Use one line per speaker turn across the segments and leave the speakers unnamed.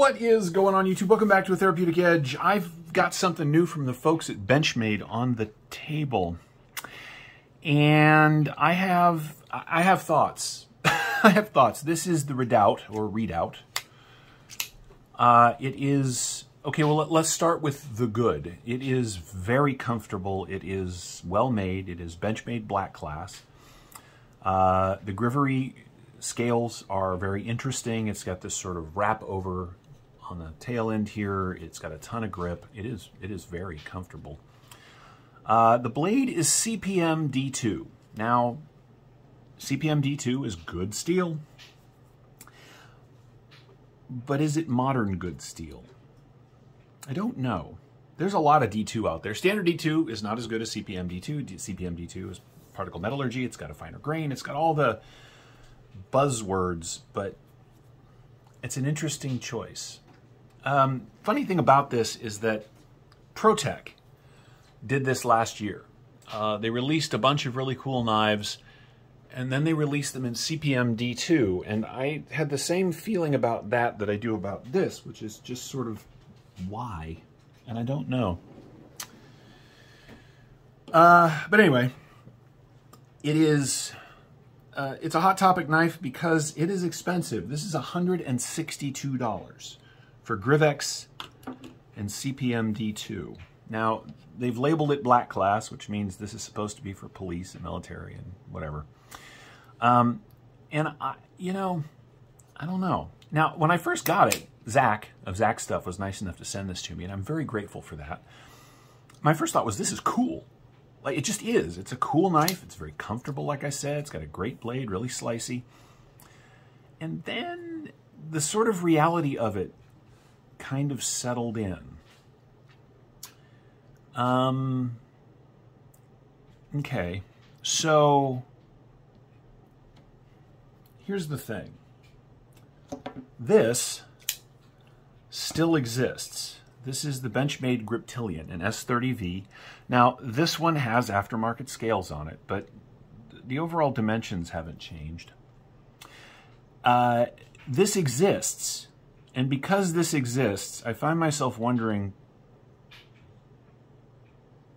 What is going on, YouTube? Welcome back to a Therapeutic Edge. I've got something new from the folks at Benchmade on the table. And I have thoughts. I have thoughts. This is the Redoubt, or Redoubt. It is... Okay, well, let's start with the good. It is very comfortable. It is well made. It is Benchmade black class. The grippy scales are very interesting. It's got this sort of wrap over on the tail end here. It's got a ton of grip. It is very comfortable. The blade is CPM D2. Now, CPM D2 is good steel, but is it modern good steel? I don't know. There's a lot of D2 out there. Standard D2 is not as good as CPM D2. CPM D2 is particle metallurgy. It's got a finer grain. It's got all the buzzwords, but it's an interesting choice. Funny thing about this is that Therapeutic did this last year. They released a bunch of really cool knives, and then they released them in CPM D2, and I had the same feeling about that I do about this, which is just sort of why, and I don't know. But anyway, it is... it's a Hot Topic knife because it is expensive. This is $162 for Grivex and CPM D2. Now, they've labeled it black class, which means this is supposed to be for police and military and whatever. And I don't know. Now, when I first got it, Zach of Zach Stuff was nice enough to send this to me, and I'm very grateful for that. My first thought was, this is cool. Like, it just is. It's a cool knife. It's very comfortable, like I said. It's got a great blade, really slicey. And then the sort of reality of it kind of settled in. Okay, so here's the thing. This still exists. This is the Benchmade Griptillion, an S30V. Now, this one has aftermarket scales on it, but the overall dimensions haven't changed. This exists, and because this exists, I find myself wondering,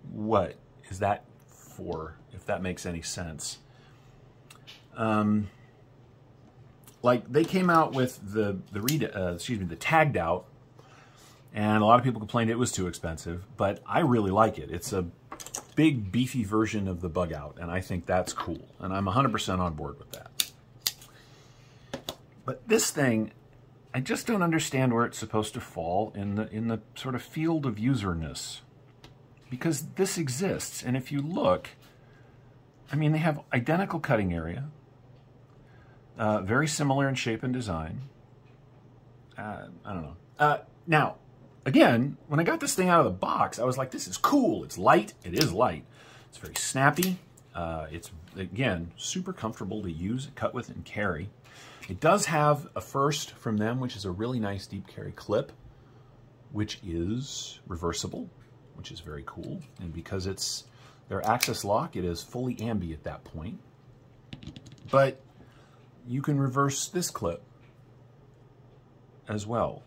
what is that for, if that makes any sense? Like, they came out with the tagged out, and a lot of people complained it was too expensive, but I really like it. It's a big, beefy version of the bug out, and I think that's cool, and I'm 100% on board with that. But this thing, I just don't understand where it's supposed to fall in the sort of field of userness, because this exists, and if you look, I mean, they have identical cutting area, very similar in shape and design. I don't know. Now, again, when I got this thing out of the box, I was like, this is cool. It's light. It is light. It's very snappy. It's, again, super comfortable to use, cut with, and carry. It does have a first from them, which is a really nice deep carry clip, which is reversible, which is very cool. And because it's their axis lock, it is fully ambi at that point. But you can reverse this clip as well,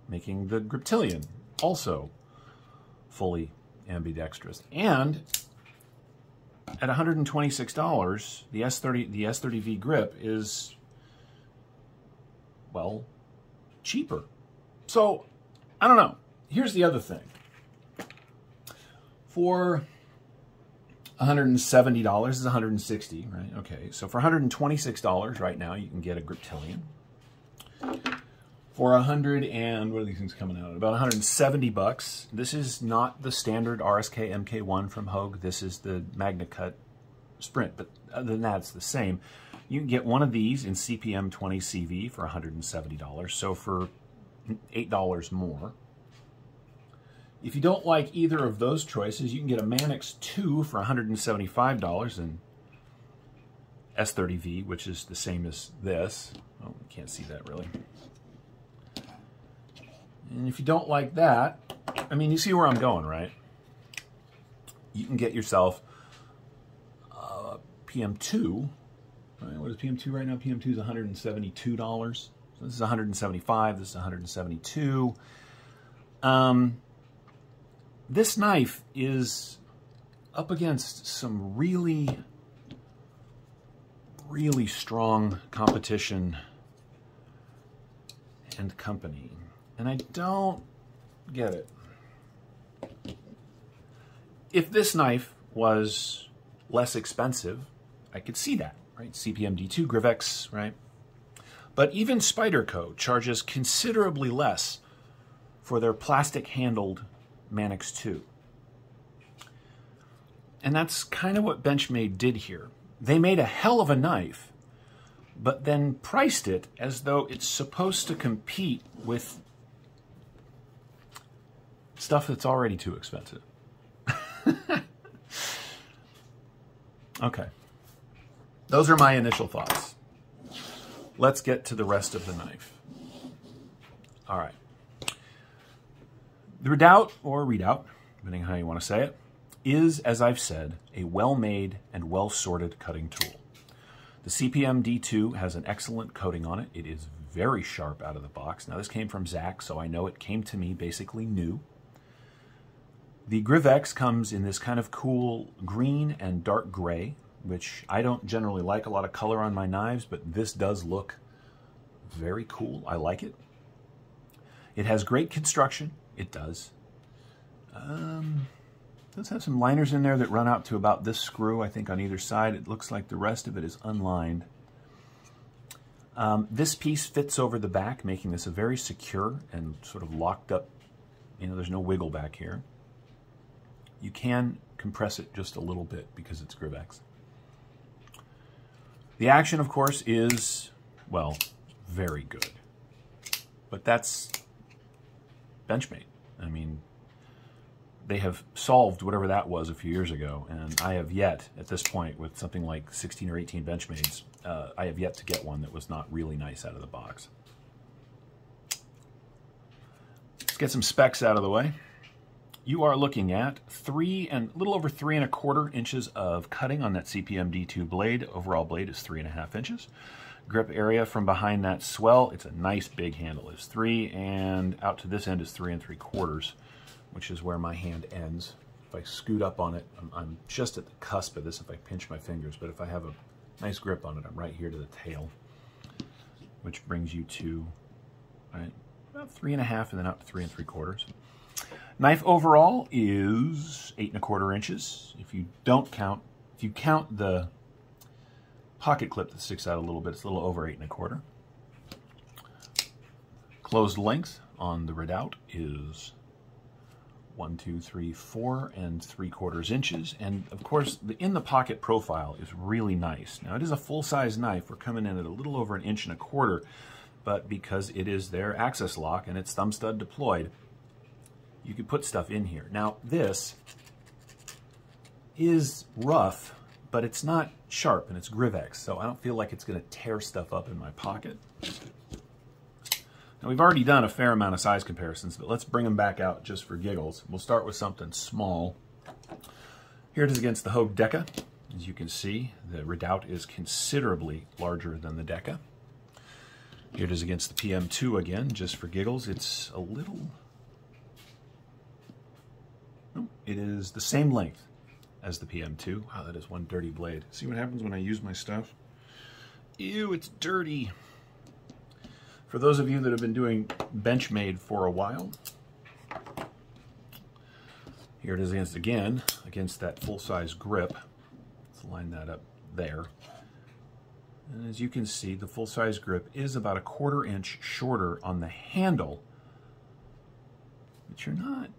making the Griptillion also fully ambidextrous. And at $126, the S30V grip is, well, cheaper. So, I don't know. Here's the other thing. For $170 is $160, right? Okay, so for $126 right now, you can get a Griptillion. For what are these things coming out at? About 170 bucks. This is not the standard RSK MK1 from Hogue. This is the Magna Cut Sprint, but other than that, it's the same. You can get one of these in CPM 20 CV for $170, so for $8 more. If you don't like either of those choices, you can get a Manix 2 for $175 in S30V, which is the same as this. Oh, you can't see that really. And if you don't like that, I mean, you see where I'm going, right? You can get yourself PM2. Right? What is PM2 right now? PM2 is $172. So this is 175, this is 172. This knife is up against some really, really strong competition and company. And I don't get it. If this knife was less expensive, I could see that, right? CPM D2, Grivex, right? But even Spyderco charges considerably less for their plastic-handled Manix 2. And that's kind of what Benchmade did here. They made a hell of a knife, but then priced it as though it's supposed to compete with stuff that's already too expensive. Okay. Those are my initial thoughts. Let's get to the rest of the knife. All right. The Redoubt, or Redoubt, depending on how you want to say it, is, as I've said, a well-made and well-sorted cutting tool. The CPM D2 has an excellent coating on it. It is very sharp out of the box. Now, this came from Zach, so I know it came to me basically new. The Grivex comes in this kind of cool green and dark gray, which I don't generally like a lot of color on my knives, but this does look very cool. I like it. It has great construction. It does. Does have some liners in there that run out to about this screw, I think, on either side. It looks like the rest of it is unlined. This piece fits over the back, making this a very secure and sort of locked up, you know, there's no wiggle back here. You can compress it just a little bit because it's Grivex. The action, of course, is, well, very good. But that's Benchmade. I mean, they have solved whatever that was a few years ago, and I have yet, at this point, with something like 16 or 18 Benchmades, I have yet to get one that was not really nice out of the box. Let's get some specs out of the way. You are looking at a little over 3¼ inches of cutting on that CPM D2 blade. Overall blade is 3½ inches. Grip area from behind that swell, it's a nice big handle. It's 3, and out to this end is 3¾ which is where my hand ends. If I scoot up on it, I'm just at the cusp of this if I pinch my fingers, but if I have a nice grip on it, I'm right here to the tail, which brings you to about 3½ and then out to 3¾ Knife overall is 8¼ inches. If you count the pocket clip that sticks out a little bit, it's a little over 8¼ Closed length on the Redoubt is 1, 2, 3, 4 3/4 inches. And of course, the in the pocket profile is really nice. Now, it is a full-size knife. We're coming in at a little over 1¼ inch, but because it is their access lock and it's thumb stud deployed, you could put stuff in here. Now, this is rough, but it's not sharp, and it's Grivex, so I don't feel like it's going to tear stuff up in my pocket. Now, we've already done a fair amount of size comparisons, but let's bring them back out just for giggles. We'll start with something small. Here it is against the Hogue Deca. As you can see, the Redoubt is considerably larger than the Deca. Here it is against the PM2 again, just for giggles. It's a little... It is the same length as the PM2. Wow, that is one dirty blade. See what happens when I use my stuff? Ew, it's dirty. For those of you that have been doing Benchmade for a while, here it is against that full-size grip. Let's line that up there. And as you can see, the full-size grip is about 1/4 inch shorter on the handle, but you're not...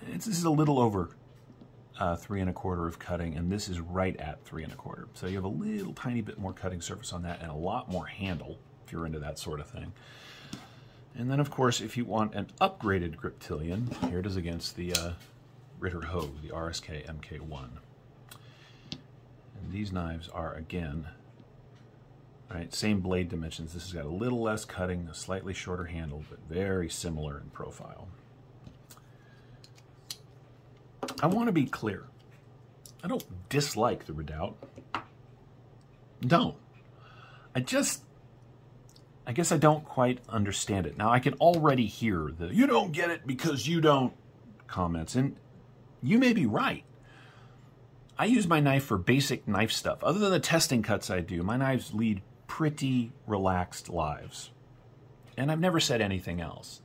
This is a little over 3¼ of cutting, and this is right at 3¼ So you have a little tiny bit more cutting surface on that and a lot more handle, if you're into that sort of thing. And then, of course, if you want an upgraded griptilian, here it is against the Ritter Hogue, the RSK MK1. And these knives are, again, right, same blade dimensions. This has got a little less cutting, a slightly shorter handle, but very similar in profile. I want to be clear. I don't dislike the Redoubt. Don't. I guess I don't quite understand it. Now, I can already hear the, you don't get it because you don't comments, and you may be right. I use my knife for basic knife stuff. Other than the testing cuts I do, my knives lead pretty relaxed lives. And I've never said anything else.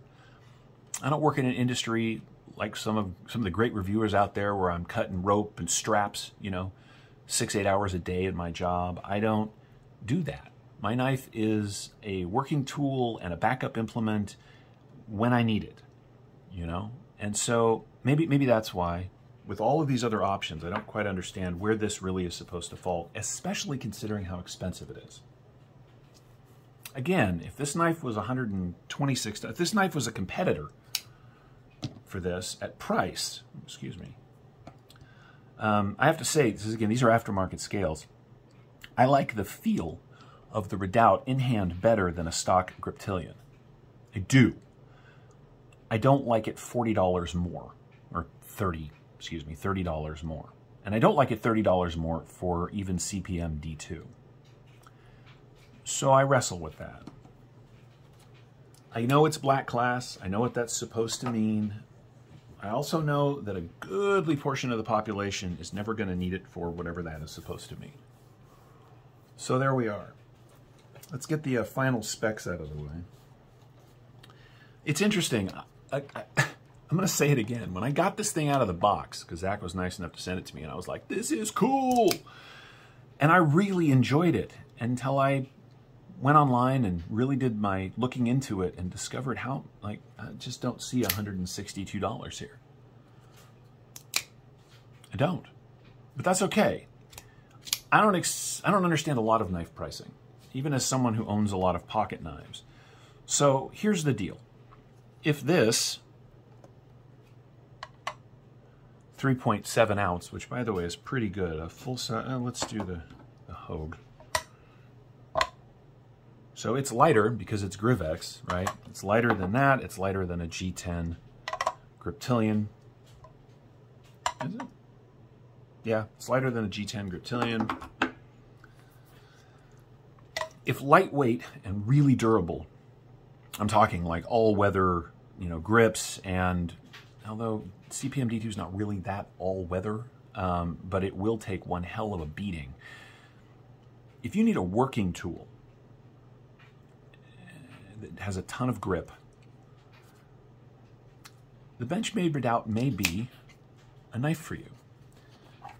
I don't work in an industry like some of the great reviewers out there where I'm cutting rope and straps, 6-8 hours a day at my job. I don't do that. My knife is a working tool and a backup implement when I need it, And so maybe that's why, with all of these other options, I don't quite understand where this really is supposed to fall, especially considering how expensive it is. Again, if this knife was $126, if this knife was a competitor for this at price, I have to say, these are aftermarket scales. I like the feel of the Redoubt in hand better than a stock Griptilian. I do. I don't like it $40 more, or $30 more. And I don't like it $30 more for even CPM D2. So I wrestle with that. I know it's black class. I know what that's supposed to mean. I also know that a goodly portion of the population is never going to need it for whatever that is supposed to mean. So there we are. Let's get the final specs out of the way. It's interesting. I'm going to say it again. When I got this thing out of the box, because Zach was nice enough to send it to me, and I was like, this is cool. And I really enjoyed it until I went online and really did my looking into it and discovered how, I just don't see $162 here. I don't. But that's okay. I don't understand a lot of knife pricing, even as someone who owns a lot of pocket knives. So here's the deal. If this 3.7 ounce, which by the way is pretty good, a full size, let's do the Hogue. So it's lighter because it's Grivex, right? It's lighter than that. It's lighter than a G10 Griptilian. Is it? Yeah, it's lighter than a G10 Griptilian. If lightweight and really durable, I'm talking like all-weather, grips, and although CPM D2 is not really that all-weather, but it will take one hell of a beating. If you need a working tool that has a ton of grip, the Benchmade Redoubt may be a knife for you.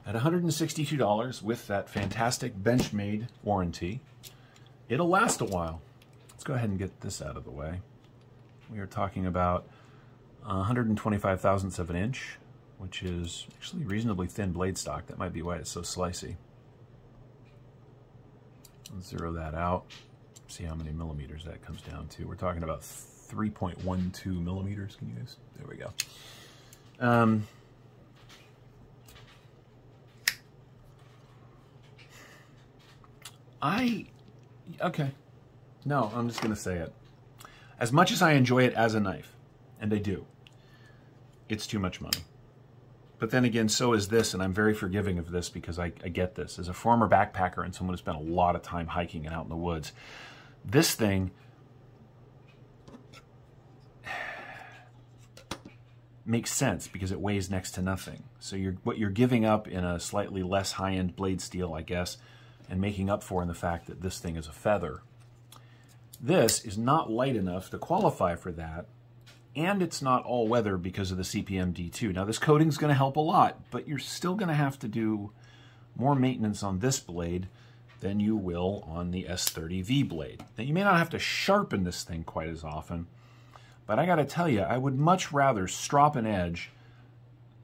At $162 with that fantastic Benchmade warranty, it'll last a while. Let's go ahead and get this out of the way. We are talking about 125 thousandths of an inch, which is actually reasonably thin blade stock. That might be why it's so slicey. Let's zero that out. See how many millimeters that comes down to. We're talking about 3.12 millimeters. Can you guys? There we go. Okay. No, I'm just going to say it. As much as I enjoy it as a knife, and I do, it's too much money. But then again, so is this, and I'm very forgiving of this because I get this. As a former backpacker and someone who spent a lot of time hiking and out in the woods, this thing makes sense because it weighs next to nothing. So what you're giving up in a slightly less high-end blade steel, I guess, and making up for in the fact that this thing is a feather. This is not light enough to qualify for that, and it's not all-weather because of the CPM D2. Now, this coating is going to help a lot, but you're still going to have to do more maintenance on this blade than you will on the S30V blade. Now, you may not have to sharpen this thing quite as often, but I got to tell you, I would much rather strop an edge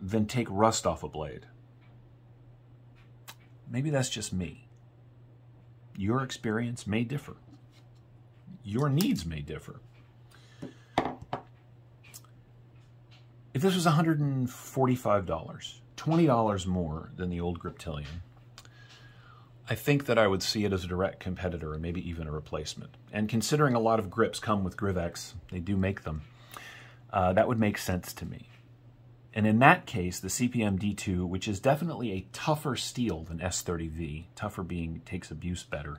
than take rust off a blade. Maybe that's just me. Your experience may differ. Your needs may differ. If this was $145, $20 more than the old Griptilian, I think that I would see it as a direct competitor and maybe even a replacement. And considering a lot of grips come with Grivex, they do make them, that would make sense to me. And in that case, the CPM D2, which is definitely a tougher steel than S30V, tougher being takes abuse better,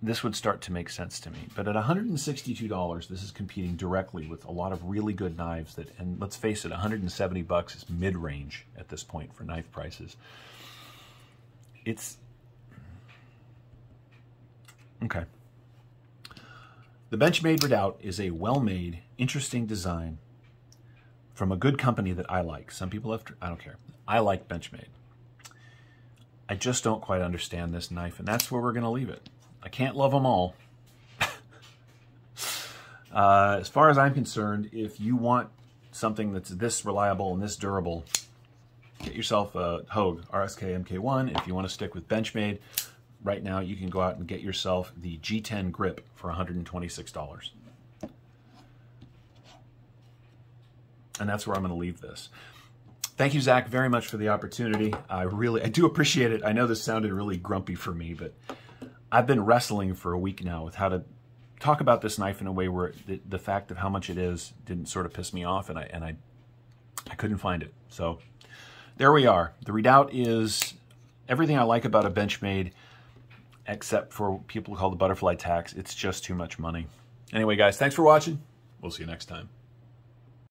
this would start to make sense to me. But at $162, this is competing directly with a lot of really good knives that, and let's face it, $170 is mid-range at this point for knife prices. It's okay. The Benchmade Redoubt is a well-made, interesting design from a good company that I like. Some people have, I don't care. I like Benchmade. I just don't quite understand this knife, and that's where we're going to leave it. I can't love them all. As far as I'm concerned, if you want something that's this reliable and this durable, get yourself a Hogue RSK MK1. If you want to stick with Benchmade, right now you can go out and get yourself the G10 grip for $126. And that's where I'm going to leave this. Thank you, Zach, very much for the opportunity. I do appreciate it. I know this sounded really grumpy for me, but I've been wrestling for a week now with how to talk about this knife in a way where the fact of how much it is didn't sort of piss me off, and I couldn't find it. So there we are. The Redoubt is everything I like about a Benchmade, except for people who call the butterfly tax. It's just too much money. Anyway, guys, thanks for watching. We'll see you next time.